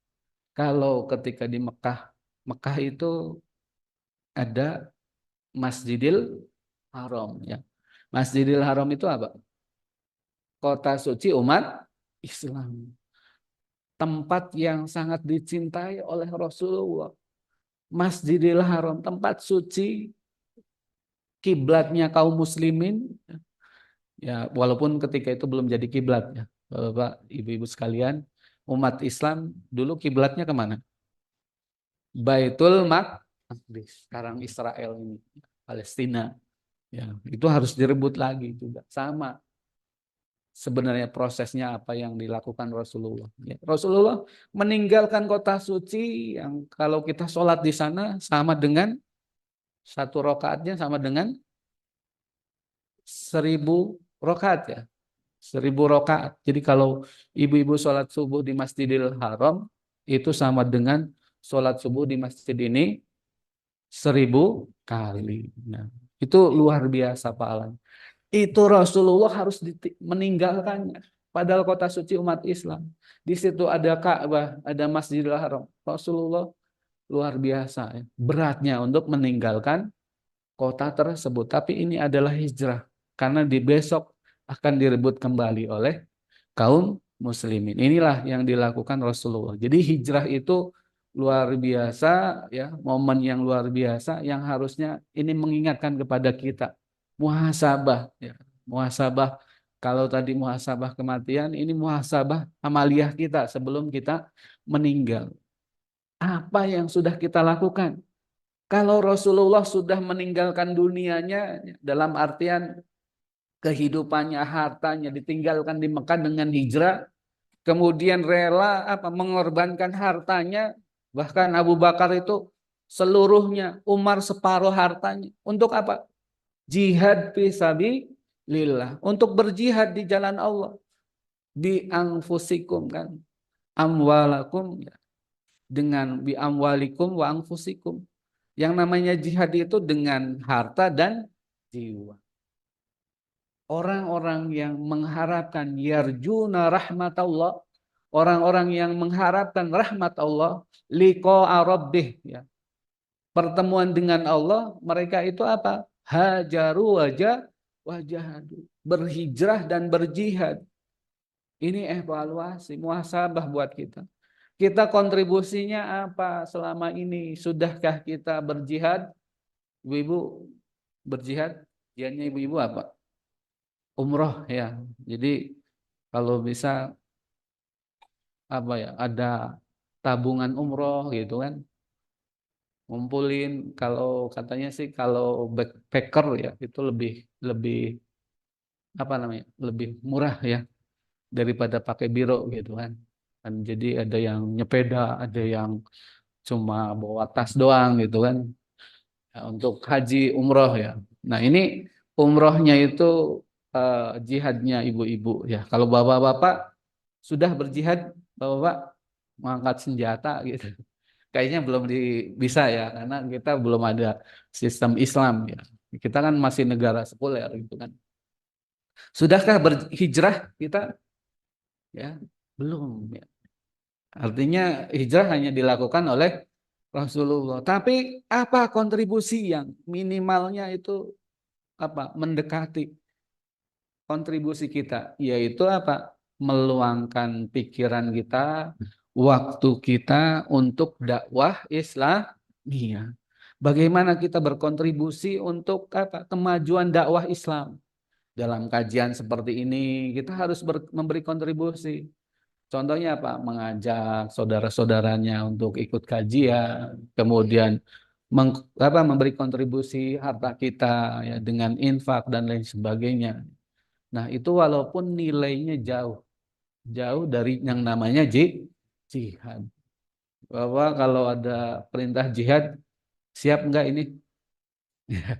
Kalau ketika di Mekah, Mekah itu ada Masjidil Haram, ya. Masjidil Haram itu apa? Kota suci umat Islam. Tempat yang sangat dicintai oleh Rasulullah. Masjidil Haram, tempat suci, kiblatnya kaum muslimin. Ya, walaupun ketika itu belum jadi kiblat, ya. Bapak, ibu-ibu sekalian, umat Islam dulu kiblatnya kemana? Baitul Maqdis, sekarang Israel ini, Palestina. Ya, itu harus direbut lagi juga. Sama sebenarnya prosesnya apa yang dilakukan Rasulullah. Ya, Rasulullah meninggalkan kota suci yang kalau kita sholat di sana sama dengan satu rokaatnya sama dengan 1.000 rokaat, ya. 1.000 rokaat. Jadi kalau ibu-ibu sholat subuh di Masjidil Haram itu sama dengan sholat subuh di masjid ini 1.000 kali. Nah, itu luar biasa pahalanya. Itu Rasulullah harus meninggalkannya. Padahal kota suci umat Islam. Di situ ada Ka'bah, ada Masjidil Haram. Rasulullah luar biasa, ya, beratnya untuk meninggalkan kota tersebut. Tapi ini adalah hijrah. Karena di besok akan direbut kembali oleh kaum muslimin. Inilah yang dilakukan Rasulullah. Jadi hijrah itu luar biasa, ya, momen yang luar biasa yang harusnya ini mengingatkan kepada kita muhasabah, ya. Muhasabah, kalau tadi muhasabah kematian, ini muhasabah amaliyah kita sebelum kita meninggal. Apa yang sudah kita lakukan? Kalau Rasulullah sudah meninggalkan dunianya dalam artian kehidupannya, hartanya ditinggalkan di Mekah dengan hijrah, kemudian rela apa mengorbankan hartanya, bahkan Abu Bakar itu seluruhnya, Umar separuh hartanya. Untuk apa? Jihad fisabilillah, untuk berjihad di jalan Allah. Bi anfusikum, kan, amwalakum, ya. Dengan bi amwalikum wa anfusikum. Yang namanya jihad itu dengan harta dan jiwa. Orang-orang yang mengharapkan yarjuna rahmatullah, orang-orang yang mengharapkan rahmat Allah, liqa'a rabbih, ya. Pertemuan dengan Allah, mereka itu apa? Hajaru wajahadu, berhijrah dan berjihad. Ini evaluasi, muhasabah buat kita. Kita kontribusinya apa selama ini? Sudahkah kita berjihad? Ibu-ibu berjihad? Jihannya ibu-ibu apa? Umroh, ya. Jadi kalau bisa apa ya? Ada tabungan umroh gitu kan. Ngumpulin, kalau katanya sih kalau backpacker, ya, itu lebih lebih apa namanya? Lebih murah, ya, daripada pakai biro gitu kan. Dan jadi ada yang nyepeda, ada yang cuma bawa tas doang gitu kan. Ya, untuk haji umroh, ya. Nah, ini umrohnya itu jihadnya ibu-ibu, ya. Kalau bapak-bapak sudah berjihad, bapak-bapak mengangkat senjata gitu. Kayaknya belum bisa ya, karena kita belum ada sistem Islam ya. Kita kan masih negara sekuler gitu kan. Sudahkah berhijrah kita? Ya, belum ya. Artinya hijrah hanya dilakukan oleh Rasulullah. Tapi apa kontribusi yang minimalnya itu apa? Mendekati kontribusi kita, yaitu apa? Meluangkan pikiran kita, waktu kita untuk dakwah Islamiyah. Bagaimana kita berkontribusi untuk apa? Kemajuan dakwah Islam. Dalam kajian seperti ini, kita harus memberi kontribusi. Contohnya apa? Mengajak saudara-saudaranya untuk ikut kajian, kemudian memberi kontribusi harta kita ya dengan infak dan lain sebagainya. Nah, itu walaupun nilainya jauh dari yang namanya jihad. Bahwa kalau ada perintah jihad, siap enggak ini?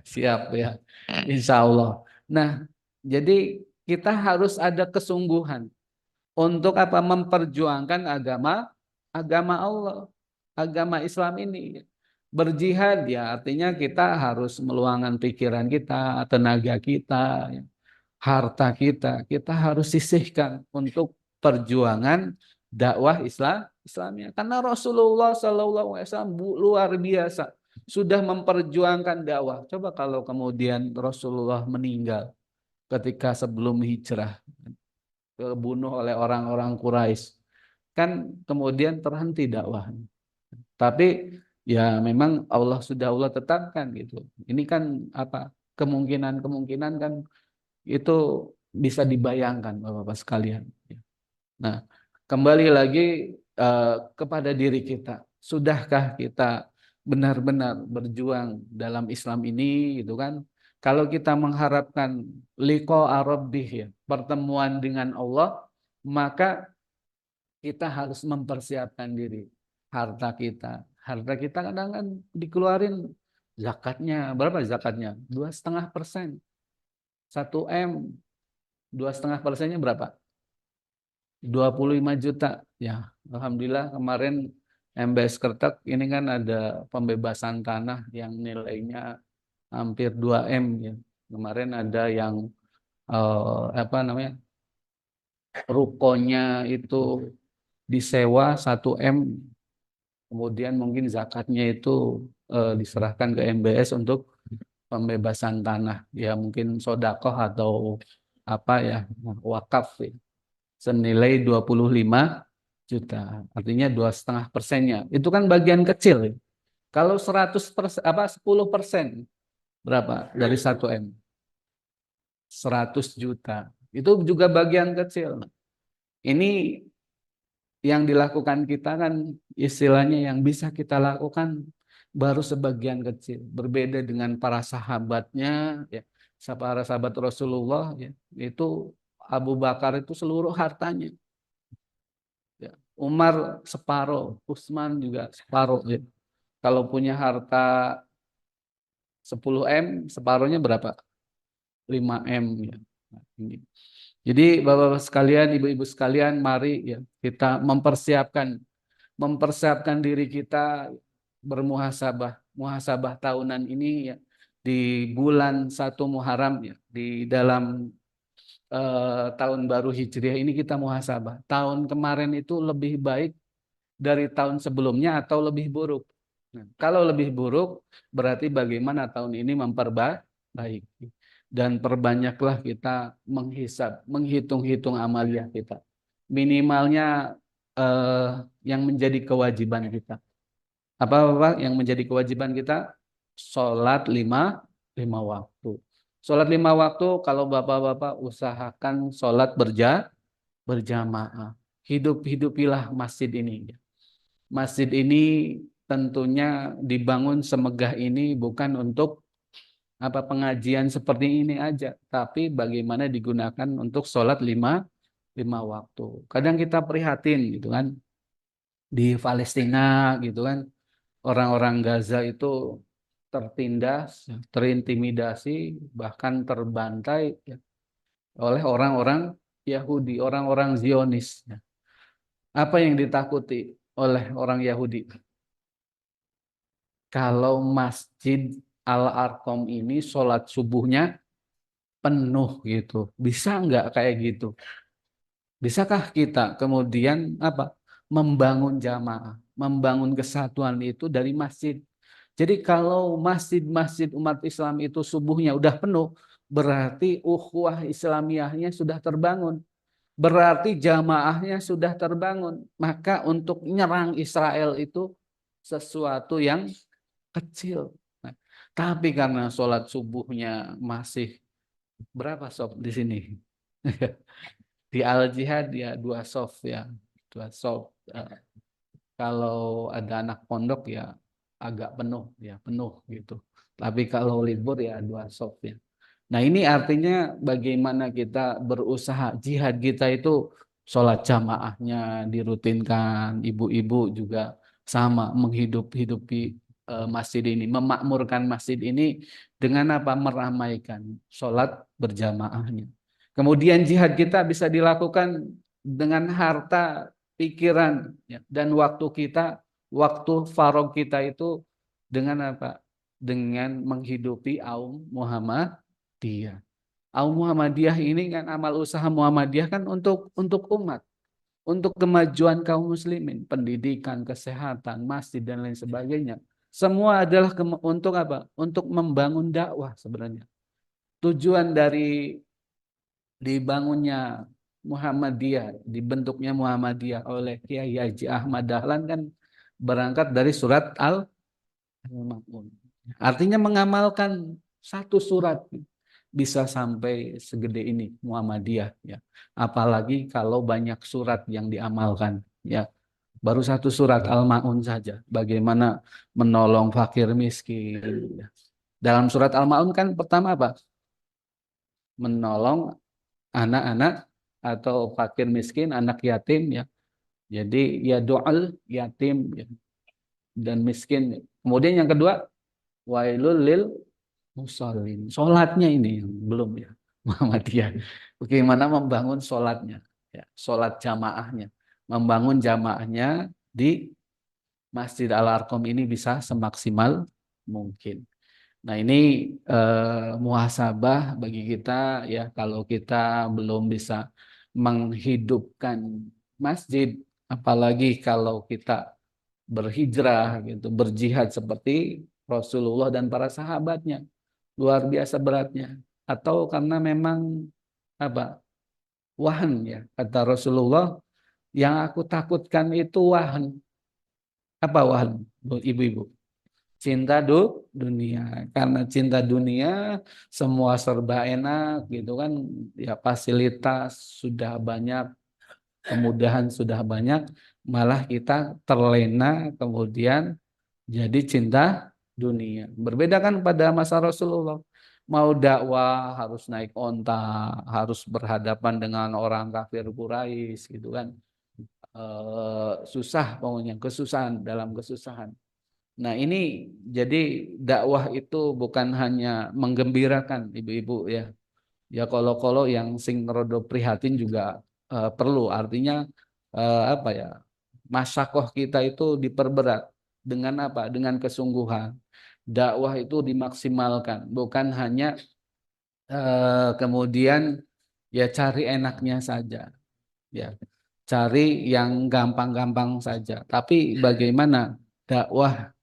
Siap ya, insya Allah. Nah, jadi kita harus ada kesungguhan untuk apa? Memperjuangkan agama Allah, agama Islam ini. Berjihad ya artinya kita harus meluangkan pikiran kita, tenaga kita, ya, harta kita harus sisihkan untuk perjuangan dakwah Islamnya. Karena Rasulullah SAW luar biasa sudah memperjuangkan dakwah. Coba kalau kemudian Rasulullah meninggal ketika sebelum hijrah, terbunuh oleh orang-orang Quraisy, kan kemudian terhenti dakwah. Tapi ya memang Allah tetapkan gitu. Ini kan apa? Kemungkinan-kemungkinan kan itu bisa dibayangkan Bapak-Bapak sekalian. Nah, kembali lagi kepada diri kita. Sudahkah kita benar-benar berjuang dalam Islam ini gitu kan? Kalau kita mengharapkan liqa rabbih ya, pertemuan dengan Allah, maka kita harus mempersiapkan diri. Harta kita kadang kan dikeluarin zakatnya. Berapa zakatnya? 2,5%. 1 M. 2,5%-nya berapa? 25 juta. Ya, alhamdulillah kemarin MBS Kertek ini kan ada pembebasan tanah yang nilainya hampir 2 M ya. Kemarin ada yang apa namanya? Rukonya itu disewa 1 M, kemudian mungkin zakatnya itu diserahkan ke MBS untuk pembebasan tanah. Ya mungkin sodakoh atau apa ya, wakaf ya, senilai 25 juta. Artinya 2,5%-nya. Itu kan bagian kecil ya. Kalau 100% apa 10% berapa dari 1 M? 100 juta. Itu juga bagian kecil. Ini yang dilakukan kita kan istilahnya yang bisa kita lakukan baru sebagian kecil. Berbeda dengan para sahabatnya, ya, para sahabat Rasulullah, ya, itu Abu Bakar itu seluruh hartanya. Ya. Umar separuh, Utsman juga separuh. Ya. Kalau punya harta 10 M, separuhnya berapa? 5 M. Ya. Nah, ini. Jadi Bapak-bapak sekalian, Ibu-ibu sekalian, mari ya kita mempersiapkan diri kita muhasabah tahunan ini ya di bulan 1 Muharram ya di dalam tahun baru Hijriah ini kita muhasabah. Tahun kemarin itu lebih baik dari tahun sebelumnya atau lebih buruk. Nah, kalau lebih buruk berarti bagaimana tahun ini memperbaiki. Dan perbanyaklah kita menghitung-hitung amaliyah kita. Minimalnya yang menjadi kewajiban kita. Apa yang menjadi kewajiban kita? Sholat lima waktu. Sholat 5 waktu, kalau bapak-bapak usahakan sholat berjamaah. Hidupilah masjid ini. Masjid ini tentunya dibangun semegah ini bukan untuk apa pengajian seperti ini aja, tapi bagaimana digunakan untuk sholat lima waktu. Kadang kita prihatin gitu kan, di Palestina gitu kan, orang-orang Gaza itu tertindas, terintimidasi, bahkan terbantai ya, oleh orang-orang Yahudi, orang-orang Zionis. Ya. Apa yang ditakuti? oleh orang Yahudi. Kalau Masjid Al-Arqam ini sholat subuhnya penuh gitu. Bisa nggak kayak gitu? Bisakah kita kemudian apa? Membangun jamaah, membangun kesatuan itu dari masjid. Jadi kalau masjid-masjid umat Islam itu subuhnya udah penuh, berarti ukhuwah Islamiyahnya sudah terbangun. Berarti jamaahnya sudah terbangun. Maka untuk nyerang Israel itu sesuatu yang kecil. Nah, tapi karena sholat subuhnya masih berapa sob di sini? Di Al Jihad ya dua soft ya, dua soft. Kalau ada anak pondok ya agak penuh ya penuh gitu. Tapi kalau libur ya dua soft ya. Nah ini artinya bagaimana kita berusaha jihad kita itu sholat jamaahnya dirutinkan, ibu-ibu juga sama menghidupi masjid ini, memakmurkan masjid ini dengan apa? Meramaikan sholat berjamaahnya. Kemudian jihad kita bisa dilakukan dengan harta, pikiran, ya, dan waktu kita, waktu farog kita itu dengan apa? Dengan menghidupi Aum Muhammadiyah. Aum Muhammadiyah ini kan amal usaha Muhammadiyah kan untuk umat, untuk kemajuan kaum muslimin, pendidikan, kesehatan, masjid dan lain sebagainya. Semua adalah untuk apa? Untuk membangun dakwah sebenarnya. Tujuan dari dibangunnya Muhammadiyah, dibentuknya Muhammadiyah oleh Kiai Haji Ahmad Dahlan kan berangkat dari surat Al-Ma'un. Artinya mengamalkan satu surat bisa sampai segede ini Muhammadiyah ya. Apalagi kalau banyak surat yang diamalkan ya. Baru satu surat Al-Ma'un saja bagaimana menolong fakir miskin ya. Dalam surat Al-Ma'un kan pertama apa? Menolong anak-anak atau fakir miskin, anak yatim ya. Jadi ya doal yatim ya, dan miskin. Kemudian yang kedua, wailul lil musallin. Salatnya ini yang belum ya. Muhammadiyah. Bagaimana membangun salatnya? Ya, salat jamaahnya. Membangun jamaahnya di Masjid Al-Arqam ini bisa semaksimal mungkin. Nah ini muhasabah bagi kita ya kalau kita belum bisa menghidupkan masjid, apalagi kalau kita berhijrah gitu, berjihad seperti Rasulullah dan para sahabatnya, luar biasa beratnya. Atau karena memang apa wahan ya kata Rasulullah, yang aku takutkan itu wahan. Apa wahan, ibu-ibu? Cinta dunia. Karena cinta dunia semua serba enak gitu kan, ya fasilitas sudah banyak, kemudahan sudah banyak, malah kita terlena kemudian jadi cinta dunia. Berbeda kan pada masa Rasulullah, mau dakwah harus naik onta, harus berhadapan dengan orang kafir Quraisy gitu kan. Susah pokoknya, kesusahan dalam kesusahan. Nah, ini jadi dakwah itu bukan hanya menggembirakan ibu-ibu ya. Ya kalau yang sing rodo prihatin juga perlu. Artinya apa ya? Masyakoh kita itu diperberat dengan apa? Dengan kesungguhan. Dakwah itu dimaksimalkan, bukan hanya kemudian ya cari enaknya saja, ya. Cari yang gampang-gampang saja. Tapi bagaimana dakwah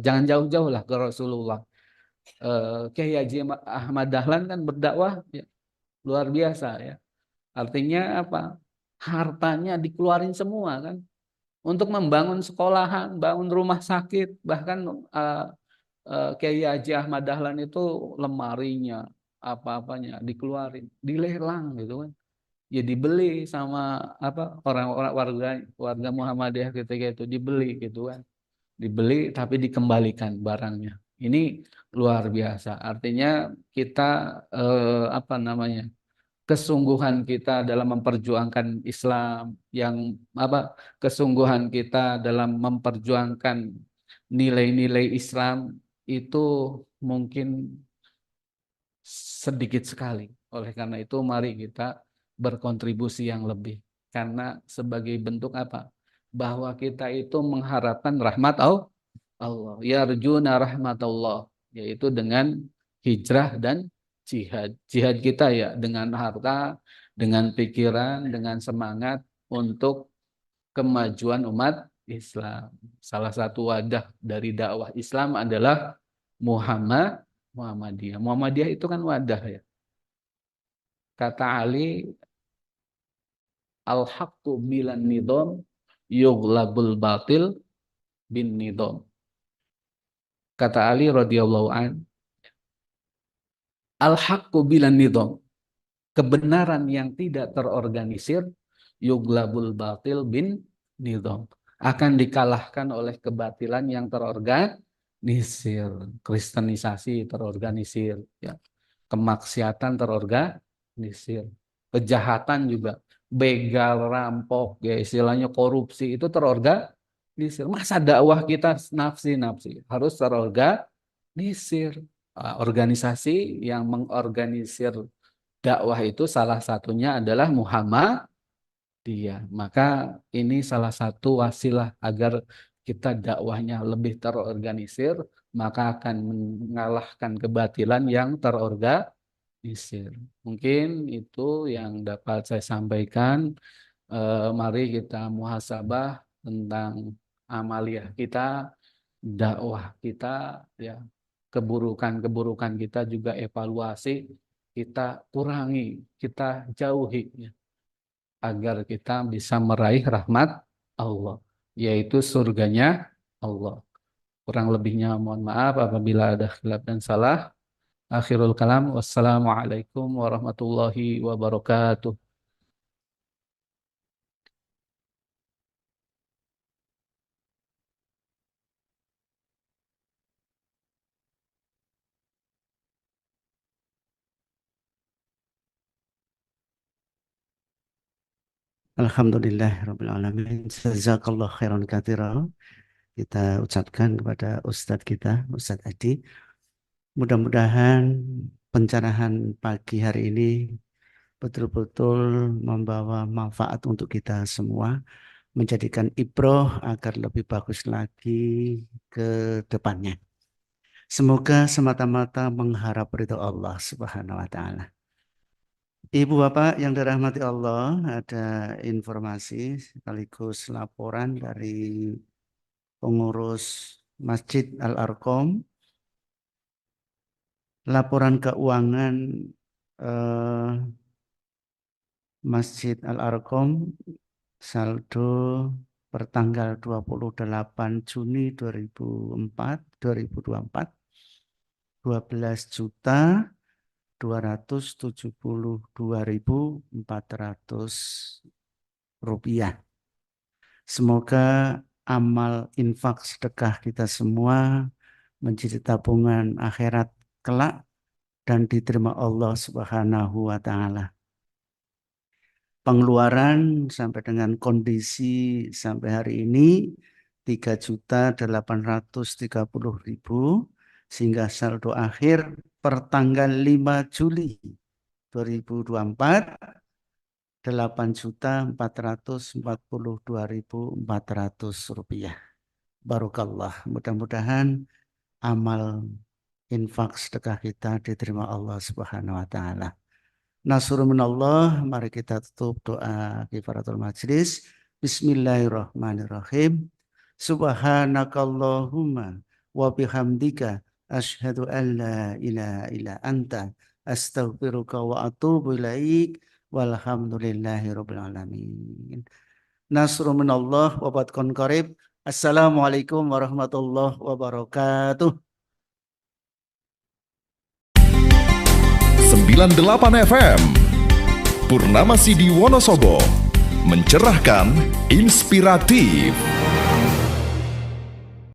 jangan jauh-jauh lah ke Rasulullah. Kiai Haji Ahmad Dahlan kan berdakwah ya, luar biasa ya. Artinya apa? Hartanya dikeluarin semua kan untuk membangun sekolahan, bangun rumah sakit, bahkan Kiai Haji Ahmad Dahlan itu lemarinya apa-apanya dikeluarin, dilelang gitu kan. Ya dibeli sama apa orang-orang warga warga Muhammadiyah ketika itu dibeli gitu kan. Dibeli tapi dikembalikan barangnya. Ini luar biasa. Artinya kita apa namanya? Kesungguhan kita dalam memperjuangkan Islam yang apa? Kesungguhan kita dalam memperjuangkan nilai-nilai Islam itu mungkin sedikit sekali. Oleh karena itu mari kita berkontribusi yang lebih. Karena sebagai bentuk apa? bahwa kita itu mengharapkan rahmat Allah. Yarjuna rahmatullah, yaitu dengan hijrah dan jihad. Jihad kita ya dengan harta, dengan pikiran, dengan semangat untuk kemajuan umat Islam. Salah satu wadah dari dakwah Islam adalah Muhammadiyah. Muhammadiyah itu kan wadah ya. Kata Ali, al-haqqu bilan nidham yughlabul batil bin nidham. Kata Ali radhiyallahu an, al-haqqu bilan nidham, kebenaran yang tidak terorganisir, yughlabul batil bin nidham, akan dikalahkan oleh kebatilan yang terorganisir. Kristenisasi terorganisir, ya. Kemaksiatan terorganisir, kejahatan juga, begal, rampok, ya istilahnya korupsi itu terorganisir. Masa dakwah kita nafsi-nafsi, harus terorganisir. Organisasi yang mengorganisir dakwah itu salah satunya adalah Muhammadiyah. Maka ini salah satu wasilah agar kita dakwahnya lebih terorganisir, maka akan mengalahkan kebatilan yang terorganisir. Mungkin itu yang dapat saya sampaikan. Mari kita muhasabah tentang amaliyah kita, dakwah kita, ya, keburukan-keburukan kita juga evaluasi, kita kurangi, kita jauhi, ya, agar kita bisa meraih rahmat Allah, yaitu surganya Allah. Kurang lebihnya mohon maaf apabila ada khilaf dan salah. Akhirul kalam, wassalamualaikum warahmatullahi wabarakatuh. Alhamdulillah Rabbil Alamin. Jazakallah khairan katsira. Kita ucapkan kepada Ustadz kita, Ustadz Adi. Mudah-mudahan pencerahan pagi hari ini betul-betul membawa manfaat untuk kita semua, menjadikan ibroh agar lebih bagus lagi ke depannya. Semoga semata-mata mengharap ridho Allah Subhanahu wa Ta'ala. Ibu Bapak yang dirahmati Allah, ada informasi sekaligus laporan dari pengurus Masjid Al-Arqam. Laporan keuangan Masjid Al-Arqam saldo pertanggal 28 Juni 2024 Rp12.272.400. Semoga amal infak sedekah kita semua menjadi tabungan akhirat kelak dan diterima Allah Subhanahu wa Ta'ala. Pengeluaran sampai dengan kondisi sampai hari ini 3.830.000, sehingga saldo akhir per tanggal 5 Juli 2024 Rp8.442.400. Barokallah. Mudah-mudahan amal infak sedekah kita diterima Allah Subhanahu wa Ta'ala. Nasrul minallah. Mari kita tutup doa kifaratul majlis. Bismillahirrahmanirrahim. Subhanakallahumma wa bihamdika asyhadu an la ilaha illa anta astaghfiruka wa atubu ilaik. Walhamdulillahirabbil alamin. Nasrul minallah wa fathun qarib. Assalamualaikum warahmatullahi wabarakatuh. 98 FM Purnama Sidi Wonosobo, mencerahkan, inspiratif.